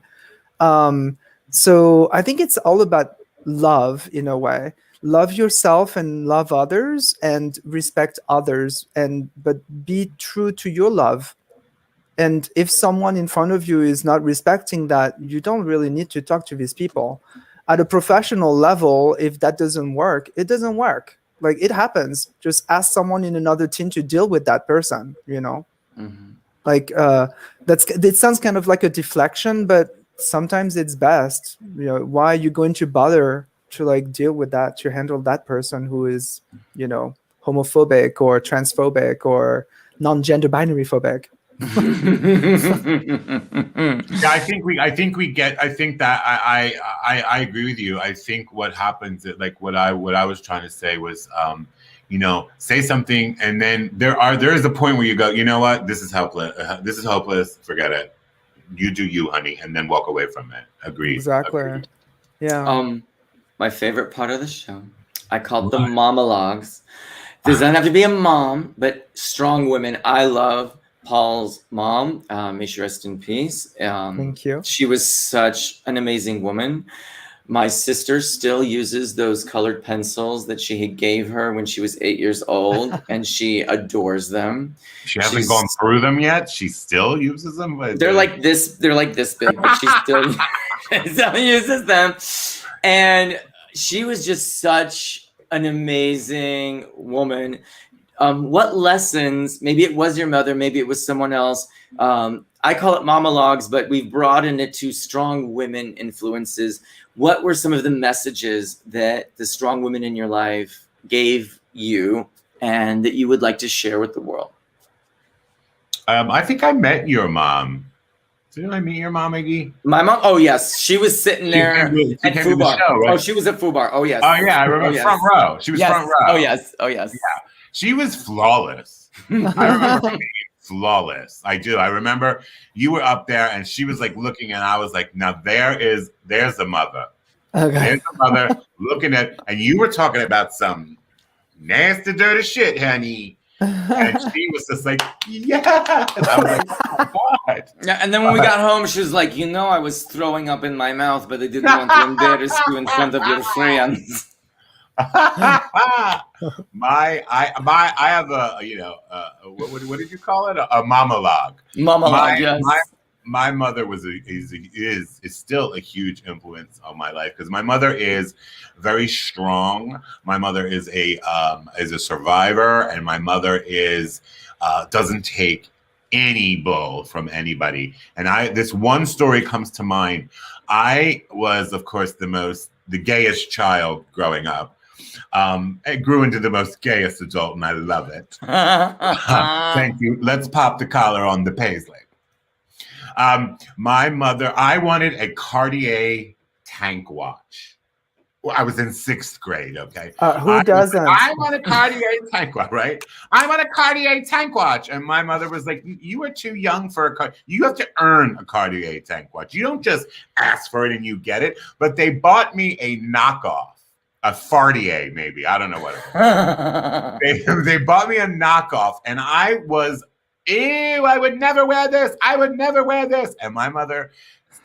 So I think it's all about love in a way. Love yourself and love others and respect others, but be true to your love. And if someone in front of you is not respecting that, you don't really need to talk to these people. At a professional level, if that doesn't work, it doesn't work. Like, it happens. Just ask someone in another team to deal with that person, you know? Mm-hmm. Like, it sounds kind of like a deflection, but sometimes it's best. You know, why are you going to bother to like deal with that, to handle that person who is, you know, homophobic or transphobic or non-gender binary phobic? Yeah, I think that I agree with you. I think what happens, like what I was trying to say was, you know, say something, and then there is a point where you go, you know what, this is hopeless, forget it, you do you, honey, and then walk away from it. Agreed. Exactly. Agreed. Yeah. My favorite part of the show, I called them monologues. Doesn't have to be a mom, but strong women. I love Paul's mom. May she rest in peace. Thank you. She was such an amazing woman. My sister still uses those colored pencils that she gave her when she was 8 years old, and she adores them. She hasn't gone through them yet. She still uses them. But they're like this. They're like this big, but she still uses them. And she was just such an amazing woman. What lessons, maybe it was your mother, maybe it was someone else. I call it monologues, but we've broadened it to strong women influences. What were some of the messages that the strong women in your life gave you and that you would like to share with the world? I think I met your mom. Didn't I meet your mom, Iggy? My mom? Oh, yes. She was sitting there at Fubar. Show, right? Oh, she was at Fubar. Oh, yes. Oh, yeah. I remember front row. She was front row. Oh, yes. Oh, yes. Yeah. She was flawless. I remember being flawless. I do. I remember you were up there and she was like looking, and I was like, now there's the mother. Okay. There's the mother looking at, and you were talking about some nasty, dirty shit, honey. And she was just like, yes. I was like, oh my God. Yeah, and then when we got home, she was like, I was throwing up in my mouth, but I didn't want to embarrass you in front of your friends. I have a what did you call it, a monologue. Yes. My mother is still a huge influence on my life, because my mother is very strong. My mother is a survivor, and my mother doesn't take any bull from anybody. And this one story comes to mind. I was, of course, the gayest child growing up. It grew into the most gayest adult, and I love it. Thank you. Let's pop the collar on the paisley. My mother, I wanted a Cartier tank watch. Well, I was in 6th grade, okay? Who doesn't? I want a Cartier tank watch, right? I want a Cartier tank watch. And my mother was like, you are too young for a Cartier. You have to earn a Cartier tank watch. You don't just ask for it and you get it. But they bought me a knockoff. A Fartier, maybe. I don't know what it was. They bought me a knockoff, and I was, ew, I would never wear this. I would never wear this. And my mother,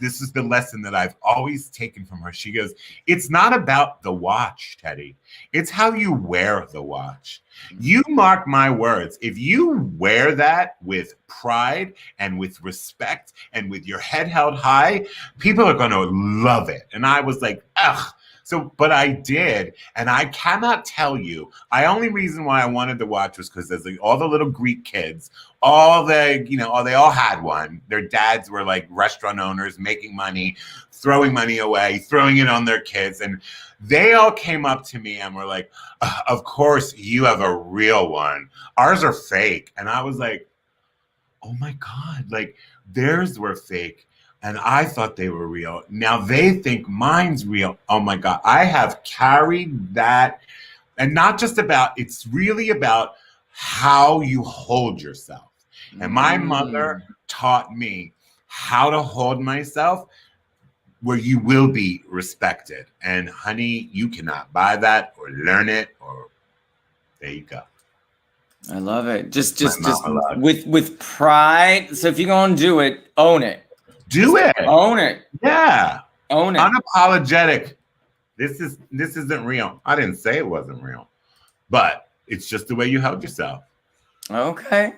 this is the lesson that I've always taken from her. She goes, it's not about the watch, Teddy. It's how you wear the watch. You mark my words. If you wear that with pride and with respect and with your head held high, people are going to love it. And I was like, ugh. So, but I did, and I cannot tell you. The only reason why I wanted the watch was because there's all the little Greek kids, they all had one. Their dads were like restaurant owners, making money, throwing money away, throwing it on their kids, and they all came up to me and were like, "Of course, you have a real one. Ours are fake." And I was like, "Oh my God!" Like theirs were fake. And I thought they were real. Now they think mine's real. Oh my God. I have carried that. And not just it's really about how you hold yourself. And my mother taught me how to hold myself where you will be respected. And honey, you cannot buy that or learn it, or there you go. I love it. Just with pride. So if you're going to do it, own it. Do it. Own it. Yeah. Own it. Unapologetic. This isn't real. I didn't say it wasn't real, but it's just the way you held yourself. Okay.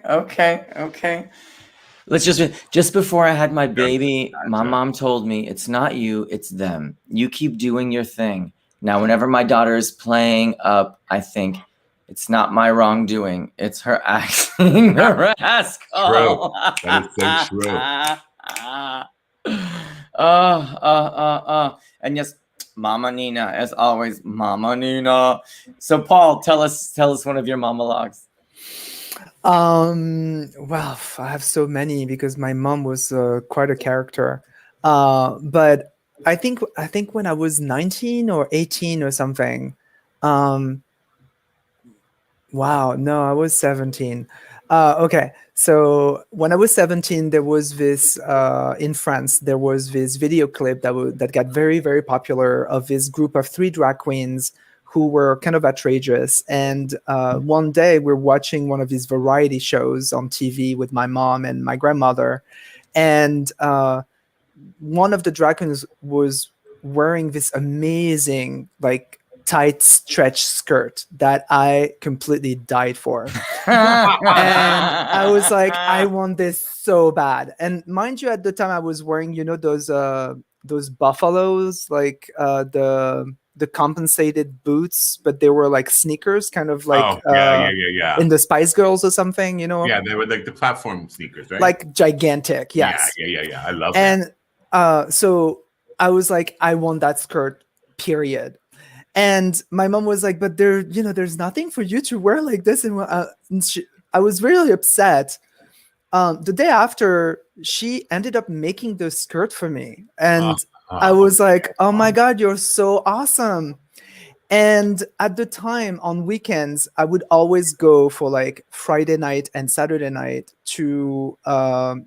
Let's just before I had my baby, my mom told me, it's not you, it's them. You keep doing your thing. Now, whenever my daughter is playing up, I think it's not my wrongdoing. It's her acting the rascal. True. That is so true. And yes, Mama Nina, as always, Mama Nina. So Paul, tell us one of your monologues. Well, I have so many because my mom was quite a character. But I think when I was 19 or 18 or something, wow, no, I was 17. Okay, so when I was 17, there was this in France. There was this video clip that got very, very popular of this group of 3 drag queens who were kind of outrageous. And one day we're watching one of these variety shows on TV with my mom and my grandmother, and one of the drag queens was wearing this amazing tight stretch skirt that I completely died for. And I was like, I want this so bad. And mind you, at the time I was wearing, those buffaloes, the compensated boots, but they were like sneakers, kind of like in the Spice Girls or something, Yeah, they were like the platform sneakers, right? Like gigantic, yes. Yeah. I love that. And so I was like, I want that skirt, period. And my mom was like, but there's nothing for you to wear like this. And I was really upset. The day after, she ended up making the skirt for me. And I was like, oh my God, you're so awesome. And at the time, on weekends, I would always go for like Friday night and Saturday night to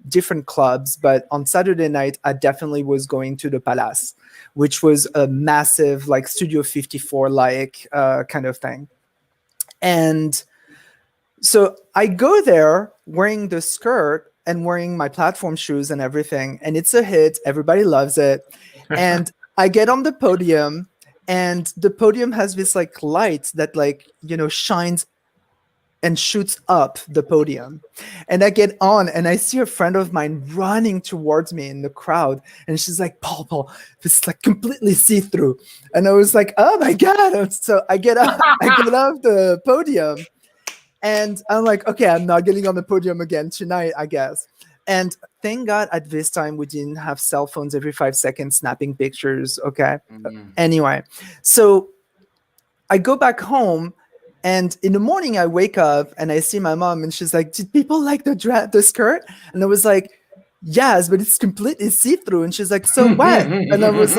different clubs. But on Saturday night, I definitely was going to the Palace, which was a massive like Studio 54 kind of thing. And So I go there wearing the skirt and wearing my platform shoes and everything, and it's a hit. Everybody loves it. And I get on the podium, and the podium has this like light that like, shines and shoots up the podium. And I get on and I see a friend of mine running towards me in the crowd. And she's like, Paul, this is like completely see-through. And I was like, oh my God. So I get up, off the podium. And I'm like, okay, I'm not getting on the podium again tonight, I guess. And thank God at this time we didn't have cell phones every 5 seconds snapping pictures. Okay. Anyway, so I go back home, and in the morning I wake up and I see my mom, and she's like, did people like the skirt? And I was like, yes, but it's completely see-through. And she's like, so what? And I was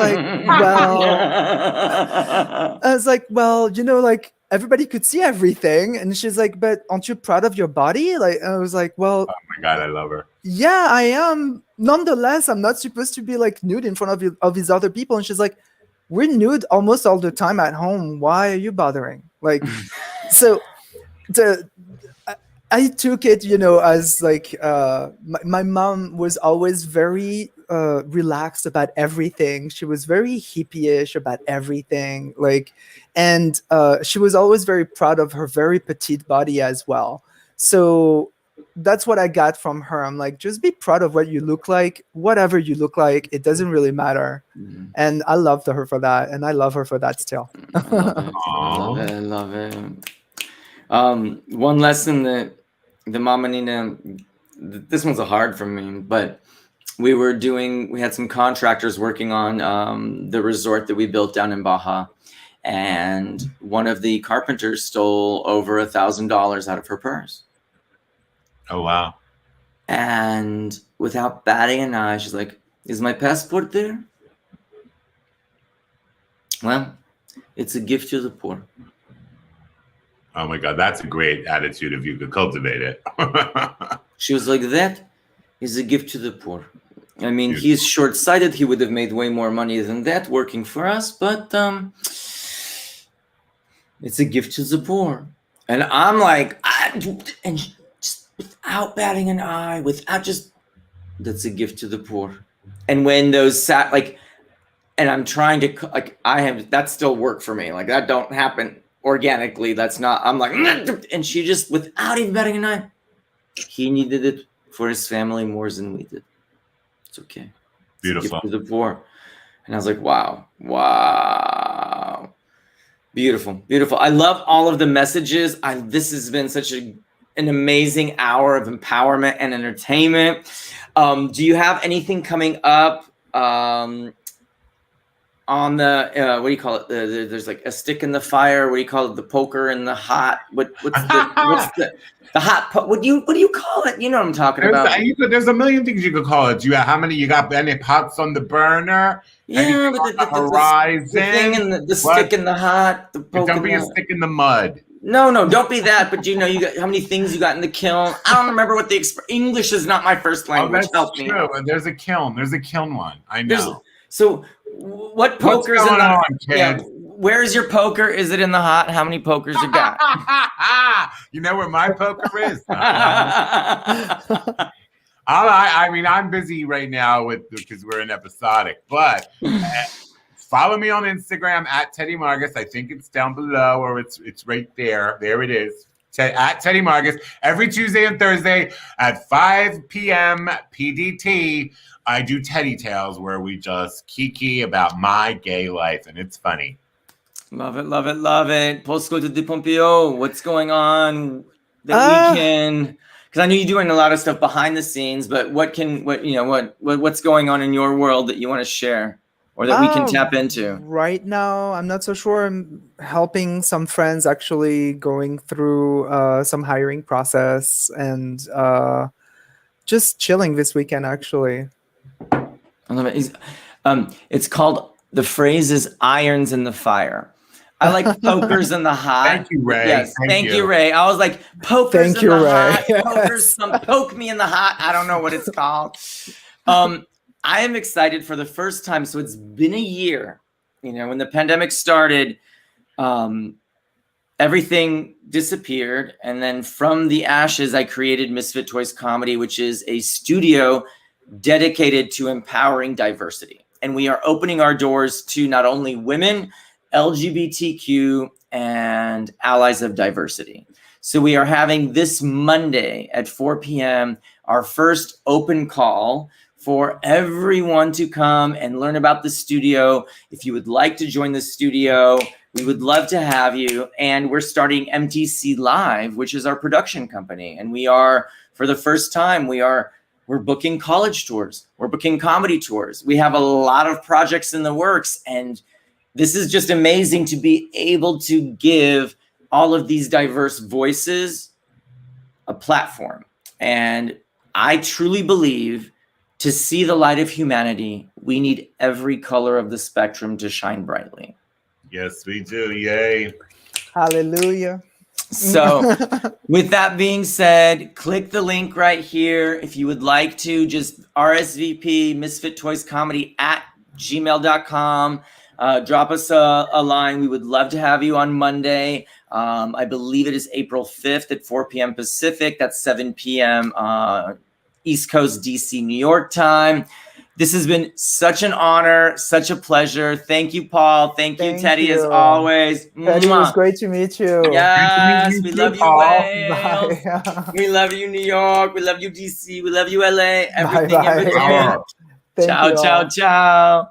like, well, like everybody could see everything. And she's like, but aren't you proud of your body? Like, I was like, well, oh my God, I love her. Yeah, I am. Nonetheless, I'm not supposed to be like nude in front of these other people. And she's like, we're nude almost all the time at home. Why are you bothering? Like, so I took it, as like my mom was always very relaxed about everything. She was very hippie-ish about everything, like, and she was always very proud of her very petite body as well. So that's what I got from her. I'm like, just be proud of what you look like, whatever you look like. It doesn't really matter. And I loved her for that, and I love her for that still. I love it. One lesson that the Mama Nina, this one's a hard for me, but we had some contractors working on the resort that we built down in Baja, and one of the carpenters stole over $1,000 out of her purse. Oh, wow. And without batting an eye, she's like, is my passport there? Well, it's a gift to the poor. Oh my God, that's a great attitude if you could cultivate it. She was like, that is a gift to the poor. I mean, he's short-sighted. He would have made way more money than that working for us, but it's a gift to the poor. And I'm like, and just without batting an eye, that's a gift to the poor. And when those and I'm trying to, that still work for me. Like, that don't happen organically. That's not, I'm like, and she just, without even batting an eye, he needed it for his family more than we did. It's okay. Beautiful. To the poor. And I was like, wow. Beautiful. I love all of the messages. This has been such an amazing hour of empowerment and entertainment. Do you have anything coming up on the what do you call it? There's like a stick in the fire. What do you call it? The poker in the hot. What's the hot? What do you call it? You know what I'm talking about. There's a million things you could call it. You got any pots on the burner? Yeah, but the horizon, the thing and the stick in the hot. The poke. Don't be a stick in the mud. No, don't be that. But you got how many things you got in the kiln. I don't remember what the English is not my first language. Help me. There's a kiln. There's a kiln one. I know. So what poker's in the yeah, where's your poker? Is it in the hot? How many pokers you got? You know where my poker is? I mean, I'm busy right now because we're in episodic, but follow me on Instagram at Teddy Margas. I think it's down below, or it's right there. There it is. At Teddy Margas. Every Tuesday and Thursday at 5 p.m. PDT. I do Teddy Tales, where we just kiki about my gay life, and it's funny. Love it. Scotto de Pompéo, what's going on that we can? Because I know you're doing a lot of stuff behind the scenes, but what's going on in your world that you want to share or that we can tap into? Right now, I'm not so sure. I'm helping some friends actually going through some hiring process and just chilling this weekend, actually. I love it. It's called, the phrase is irons in the fire. I like pokers in the hot. Thank you, Ray. Yes, thank you, Ray. I was like, pokers in the hot. Yes. Pokers, poke me in the hot. I don't know what it's called. I am excited for the first time. So it's been a year. When the pandemic started, everything disappeared. And then from the ashes, I created Misfit Toys Comedy, which is a studio dedicated to empowering diversity. And we are opening our doors to not only women, LGBTQ, and allies of diversity. So we are having this Monday at 4 p.m. our first open call for everyone to come and learn about the studio. If you would like to join the studio, we would love to have you. And we're starting MTC Live, which is our production company. And we are, for the first time, we're booking college tours. We're booking comedy tours. We have a lot of projects in the works. And this is just amazing to be able to give all of these diverse voices a platform. And I truly believe to see the light of humanity, we need every color of the spectrum to shine brightly. Yes, we do. Yay. Hallelujah. So with that being said, click the link right here. If you would like to, just RSVP misfittoyscomedy@gmail.com. Drop us a line. We would love to have you on Monday. I believe it is April 5th at 4 p.m. Pacific. That's 7 p.m. East Coast, DC, New York time. This has been such an honor, such a pleasure. Thank you, Paul. Thank you, Teddy, you. as always. Teddy, it was great to meet you. Yes, we love you, Wales. Bye. We love you, New York. We love you, DC. We love you, LA. Everything Bye. in between. Thank Ciao, you ciao, all. ciao.